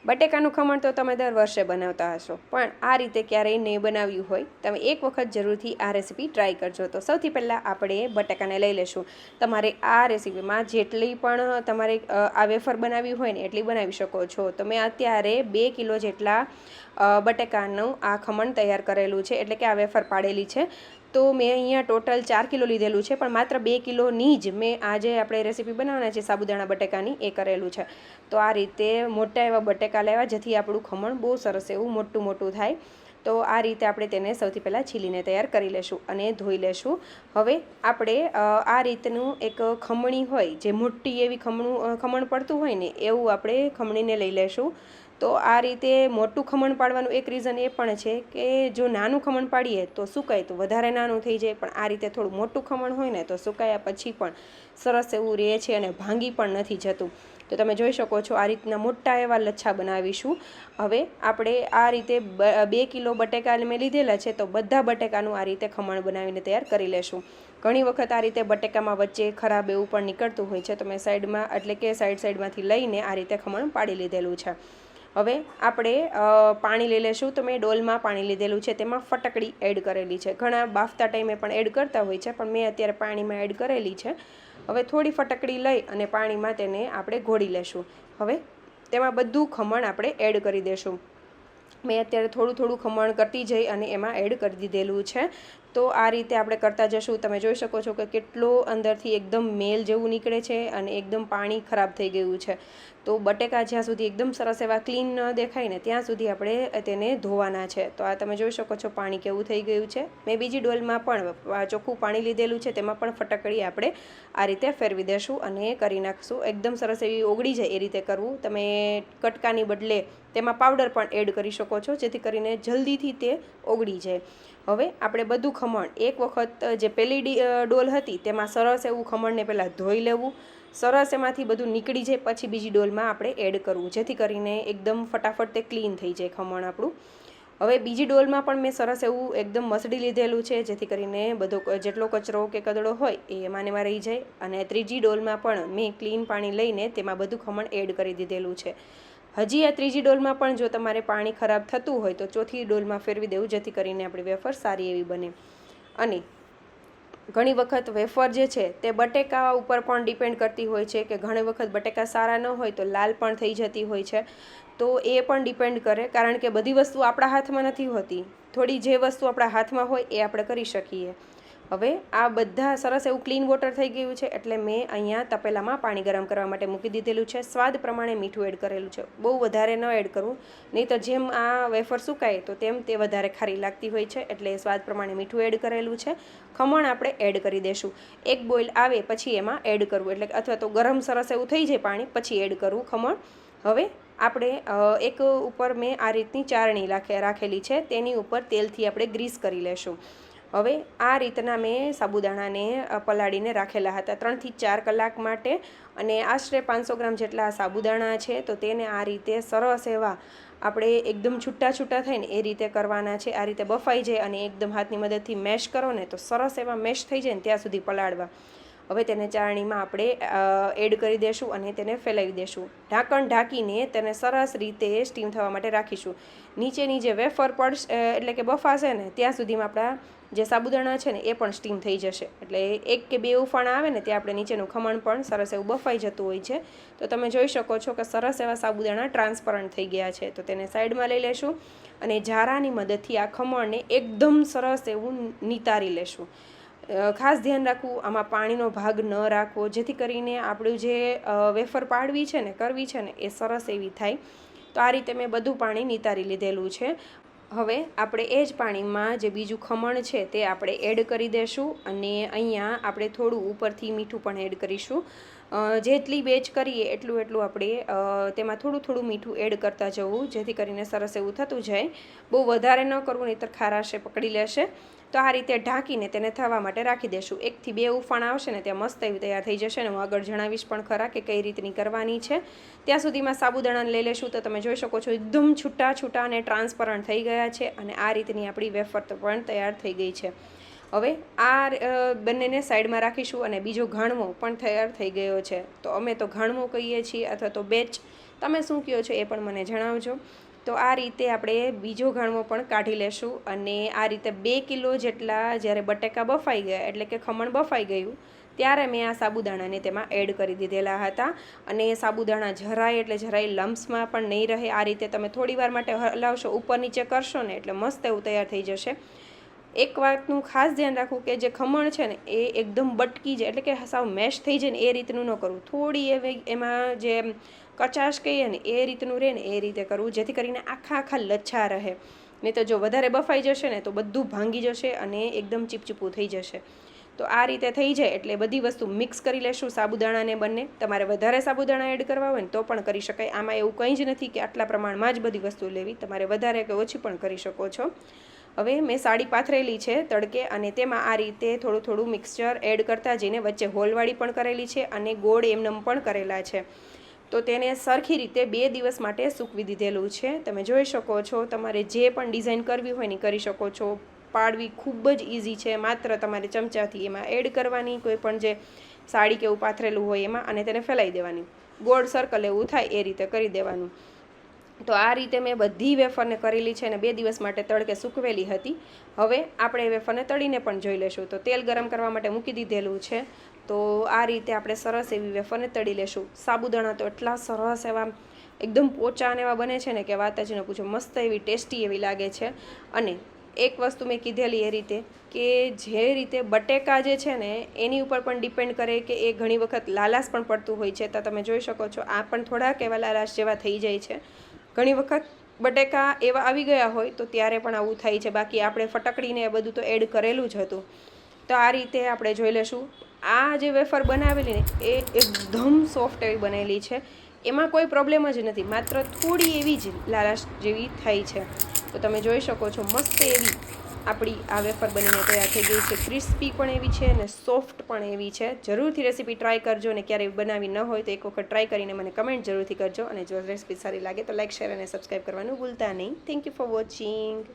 બટેકાનું ખમણ તો તમે દર વર્ષે બનાવતા હશો, પણ આ રીતે ક્યારેય નહીં બનાવ્યું હોય તમે એક વખત જરૂરથી આ રેસીપી ટ્રાય કરજો. તો સૌથી પહેલાં આપણે બટેકાને લઈ લેશું. તમારે આ રેસીપીમાં જેટલી પણ તમારે આ વેફર બનાવવી હોય ને એટલી બનાવી શકો છો. તો મેં અત્યારે 2 કિલો જેટલા બટેકાનું આ ખમણ તૈયાર કરેલું છે, એટલે કે આ વેફર પાડેલી છે. તો મેં અહીંયા ટોટલ 4 કિલો લીધેલું છે, પણ માત્ર 2 કિલોની જ મેં આજે આપણે રેસીપી બનાવવાના છે સાબુદાણા બટેકાની એ કરેલું છે. તો આ રીતે મોટા એવા બટેકા લેવા જેથી આપણું ખમણ બહુ સરસ એવું મોટું મોટું થાય. તો આ રીતે આપણે તેને સૌથી પહેલાં છીલીને તૈયાર કરી લેશું અને ધોઈ લેશું. હવે આપણે આ રીતનું એક ખમણી હોય જે મોટી એવી ખમણ પડતું હોય ને એવું આપણે ખમણીને લઈ લેશું. તો આ રીતે મોટું ખમણ પાડવાનું એક રીઝન એ પણ છે કે જો નાનું ખમણ પાડીએ તો સુકાય તો વધારે નાનું થઈ જાય, પણ આ રીતે થોડું મોટું ખમણ હોય ને તો સુકાયા પછી પણ સરસ એવું રહે છે અને ભાંગી પણ નથી જતું. તો તમે જોઈ શકો છો આ રીતના મોટા એવા લચ્છા બનાવીશું. હવે આપણે આ રીતે 2 કિલો બટેકા મેં લીધેલા છે, તો બધા બટેકાનું આ રીતે ખમણ બનાવીને તૈયાર કરી લેશું. ઘણી વખત આ રીતે બટેકામાં વચ્ચે ખરાબ એવું પણ નીકળતું હોય છે, તો મેં સાઈડમાં એટલે કે સાઈડમાંથી લઈને આ રીતે ખમણ પાડી લીધેલું છે. હવે આપણે પાણી લઈ લેશું. તો મેં ડોલમાં પાણી લીધેલું છે, તેમાં ફટકડી એડ કરેલી છે. ઘણા બાફતા ટાઈમે પણ એડ કરતા હોય છે, પણ મેં અત્યારે પાણીમાં એડ કરેલી છે. હવે થોડી ફટકડી લઈ અને પાણીમાં તેને આપણે ઘોળી લેશું. હવે તેમાં બધું ખમણ આપણે એડ કરી દેશું. મેં અત્યારે થોડું થોડું ખમણ કરતી જઈ અને એમાં એડ કરી દીધેલું છે. તો આ રીતે આપણે કરતા જશું. તમે જોઈ શકો છો કે કેટલો અંદરથી એકદમ મેલ જેવું નીકળે છે અને એકદમ પાણી ખરાબ થઈ ગયું છે. તો બટેકા જ્યાં સુધી એકદમ સરસ એવા ક્લીન ન દેખાય ને ત્યાં સુધી આપણે તેને ધોવાના છે. તો આ તમે જોઈ શકો છો પાણી કેવું થઈ ગયું છે. મેં બીજી ડોલમાં પણ ચોખ્ખું પાણી લીધેલું છે, તેમાં પણ ફટકડી આપણે આ રીતે ફેરવી દેશું અને કરી નાખશું. એકદમ સરસ એવી ઓગળી જાય એ રીતે કરવું. તમે કટકાની બદલે તેમાં પાવડર પણ એડ કરી શકો છો, જેથી કરીને જલ્દીથી તે ઓગળી જાય. હવે આપણે બધું ખમણ એક વખત જે પહેલી ડોલ હતી તેમાં સરસ એવું ખમણને પહેલાં ધોઈ લેવું. સરસ એમાંથી બધું નીકળી જાય પછી બીજી ડોલમાં આપણે એડ કરવું, જેથી કરીને એકદમ ફટાફટ તે ક્લીન થઈ જાય ખમણ આપણું. હવે બીજી ડોલમાં પણ મેં સરસ એવું એકદમ મસળી લીધેલું છે, જેથી કરીને બધો જેટલો કચરો કે કદડો હોય એ એમાં રહી જાય. અને ત્રીજી ડોલમાં પણ મેં ક્લીન પાણી લઈને તેમાં બધું ખમણ એડ કરી દીધેલું છે. હજી આ ત્રીજી ડોલમાં પણ જો તમારે પાણી ખરાબ થતું હોય તો ચોથી ડોલમાં ફેરવી દેવું, જેથી કરીને આપણી વેફર સારી એવી બને. અને ઘણી વખત વેફર જે છે તે બટેકા ઉપર પણ ડિપેન્ડ કરતી હોય છે કે ઘણી વખત બટેકા સારા ન હોય તો લાલ પણ થઈ જતી હોય છે. તો એ પણ ડિપેન્ડ કરે, કારણ કે બધી વસ્તુ આપણા હાથમાં નથી હોતી. થોડી જે વસ્તુ આપણા હાથમાં હોય એ આપણે કરી શકીએ. હવે આ બધા સરસ એવું ક્લીન વોટર થઈ ગયું છે, એટલે મેં અહીંયા તપેલામાં પાણી ગરમ કરવા માટે મૂકી દીધેલું છે. સ્વાદ પ્રમાણે મીઠું એડ કરેલું છે. બહુ વધારે ન એડ કરવું, નહીં તો જેમ આ વેફર સુકાય તો તેમ તે વધારે ખારી લાગતી હોય છે, એટલે સ્વાદ પ્રમાણે મીઠું એડ કરેલું છે. ખમણ આપણે એડ કરી દેશું. એક બોઇલ આવે પછી એમાં એડ કરવું, એટલે અથવા તો ગરમ સરસ એવું થઈ જાય પાણી પછી એડ કરવું ખમણ. હવે આપણે એક ઉપર મેં આ રીતની ચારણી રાખેલી છે, તેની ઉપર તેલથી આપણે ગ્રીસ કરી લેશું. હવે આ રીતના મેં સાબુદાણાને પલાળીને રાખેલા હતા 3 થી 4 કલાક માટે, અને આશરે 500 ગ્રામ જેટલા સાબુદાણા છે. તો તેને આ રીતે સરસ એવા આપણે એકદમ છૂટા છૂટા થાય ને એ રીતે કરવાના છે. આ રીતે બફાઈ જાય અને એકદમ હાથની મદદથી મેશ કરો ને તો સરસ એવા મેશ થઈ જાય ને ત્યાં સુધી પલાળવા. હવે તેને ચાળણીમાં આપણે એડ કરી દેશું અને તેને ફેલાવી દેશું. ઢાંકણ ઢાંકીને તેને સરસ રીતે સ્ટીમ થવા માટે રાખીશું. નીચેની જે વેફર પડશે એટલે કે બફાશે ને ત્યાં સુધીમાં આપણા જે સાબુદાણા છે ને એ પણ સ્ટીમ થઈ જશે. એટલે 1 કે 2 ઉફાણા આવે ને ત્યાં આપણે નીચેનું ખમણ પણ સરસ એવું બફાઈ જતું હોય છે. તો તમે જોઈ શકો છો કે સરસ એવા સાબુદાણા ટ્રાન્સપરન્ટ થઈ ગયા છે. તો તેને સાઈડમાં લઈ લેશું અને ઝારાની મદદથી આ ખમણને એકદમ સરસ એવું નિતારી લેશું. ખાસ ધ્યાન રાખવું, આમાં પાણીનો ભાગ ન રાખવો, જેથી કરીને આપણું જે વેફર પાડવી છે ને કરવી છે ને એ સરસ એવી થાય. તો આ રીતે મેં બધું પાણી નિતારી લીધેલું છે. હવે આપણે એ જ પાણીમાં જે બીજું ખમણ છે તે આપણે એડ કરી દેશું, અને અહીંયા આપણે થોડું ઉપરથી મીઠું પણ એડ કરીશું. જેટલી બેચ કરીએ એટલું આપણે તેમાં થોડું થોડું મીઠું એડ કરતા જવું, જેથી કરીને સરસ એવું થતું જાય. બહુ વધારે ન કરવું, નહીંતર ખારાશે પકડી લેશે. તો આ રીતે ઢાંકીને તેને થવા માટે રાખી દેશું. 1 થી 2 ઉફાણ આવશે ને ત્યાં મસ્ત એવી તૈયાર થઈ જશે. અને હું આગળ જણાવીશ પણ ખરા કે કઈ રીતની કરવાની છે. ત્યાં સુધીમાં સાબુદાણાને લઈ લેશું. તો તમે જોઈ શકો છો એકદમ છૂટા છૂટા અને ટ્રાન્સપરન્ટ થઈ ગયા છે, અને આ રીતની આપણી વેફર પણ તૈયાર થઈ ગઈ છે. હવે આ બંનેને સાઈડમાં રાખીશું, અને બીજો ઘાણવો પણ તૈયાર થઈ ગયો છે. તો અમે તો ઘાણવો કહીએ છીએ અથવા તો બેચ, તમે શું કહો છો એ પણ મને જણાવજો. તો આ રીતે આપણે બીજો ઘાણવો પણ કાઢી લેશું અને આ રીતે 2 કિલો જેટલા જ્યારે બટેકા બફાઈ ગયા એટલે કે ખમણ બફાઈ ગયું ત્યારે મેં આ સાબુદાણાને તેમાં એડ કરી દીધેલા હતા અને સાબુદાણા જરાય એટલે જરાય લમ્સમાં પણ નહીં રહે. આ રીતે તમે થોડી વાર માટે હલાવશો, ઉપર નીચે કરશો ને એટલે મસ્ત એવું તૈયાર થઈ જશે. એક વાતનું ખાસ ધ્યાન રાખવું કે જે ખમણ છે ને એ એકદમ બટકી જાય એટલે કે સાવ મેશ થઈ જાય ને એ રીતનું ન કરવું. થોડી એવી એમાં જે કચાશ કહીએ ને એ રીતનું રહે ને એ રીતે કરવું, જેથી કરીને આખા લચ્છા રહે. નહીં તો જો વધારે બફાઈ જશે ને તો બધું ભાંગી જશે અને એકદમ ચીપચીપું થઈ જશે. તો આ રીતે થઈ જાય એટલે બધી વસ્તુ મિક્સ કરી લેશું, સાબુદાણાને બંને. તમારે વધારે સાબુદાણા એડ કરવા હોય ને તો પણ કરી શકાય. આમાં એવું કંઈ જ નથી કે આટલા પ્રમાણમાં જ બધી વસ્તુ લેવી, તમારે વધારે કે ઓછી પણ કરી શકો છો. હવે મેં સાડી પાથરેલી છે તડકે અને તેમાં આ રીતે થોડું મિક્સચર એડ કરતા જઈને વચ્ચે હોલવાળી પણ કરેલી છે અને ગોળ એમનેમ પણ કરેલા છે. તો તેને સરખી રીતે 2 દિવસ માટે સૂકવી દીધેલું છે. તમે જોઈ શકો છો. તમારે જે પણ ડિઝાઇન કરવી હોય ને કરી શકો છો. પાડવી ખૂબ જ ઇઝી છે. માત્ર તમારે ચમચાથી એમાં એડ કરવાની, કોઈ પણ જે સાડી કે એવું પાથરેલું હોય એમાં, અને તેને ફેલાઈ દેવાની. ગોળ સર્કલ એવું થાય એ રીતે કરી દેવાનું. તો આ રીતે મેં બધી વેફરને કરેલી છે અને 2 દિવસ માટે તડકે સૂકવેલી હતી. હવે આપણે વેફરને તળીને પણ જોઈ લેશું. તો તેલ ગરમ કરવા માટે મૂકી દીધેલું છે. તો આ રીતે આપણે સરસ એવી વેફરને તળી લેશું. સાબુદાણા તો એટલા સરસ એવા એકદમ પોચા અને એવા બને છે ને કે વાત જ ન પૂછો. મસ્ત એવી ટેસ્ટી એવી લાગે છે. અને એક વસ્તુ મેં કીધેલી એ રીતે કે જે રીતે બટેકા જે છે ને એની ઉપર પણ ડિપેન્ડ કરે કે એ ઘણી વખત લાલાશ પણ પડતું હોય છે. તો તમે જોઈ શકો છો આ પણ થોડાક એવા લાલાશ જેવા થઈ જાય છે. ઘણી વખત બટેકા એવા આવી ગયા હોય તો ત્યારે પણ આવું થાય છે. બાકી આપણે ફટકડીને એ બધું તો એડ કરેલું જ હતું. તો આ રીતે આપણે જોઈ લેશું. આ જે વેફર બનાવેલી ને એ એકદમ સોફ્ટ એવી બનેલી છે. એમાં કોઈ પ્રોબ્લેમ જ નથી, માત્ર થોડી એવી જ લાલાશ જેવી થાય છે. તો તમે જોઈ શકો છો મસ્ત એવી આપણી આ વેફર બનીને તૈયાર થઈ ગઈ છે. ક્રિસ્પી પણ એવી છે અને સોફ્ટ પણ એવી છે. જરૂરથી રેસીપી ટ્રાય કરજો અને ક્યારેય બનાવી ન હોય તો એક વખત ટ્રાય કરીને મને કમેન્ટ જરૂરથી કરજો. અને જો રેસીપી સારી લાગે તો લાઇક, શેર અને સબસ્ક્રાઈબ કરવાનું ભૂલતા નહીં. Thank you for watching.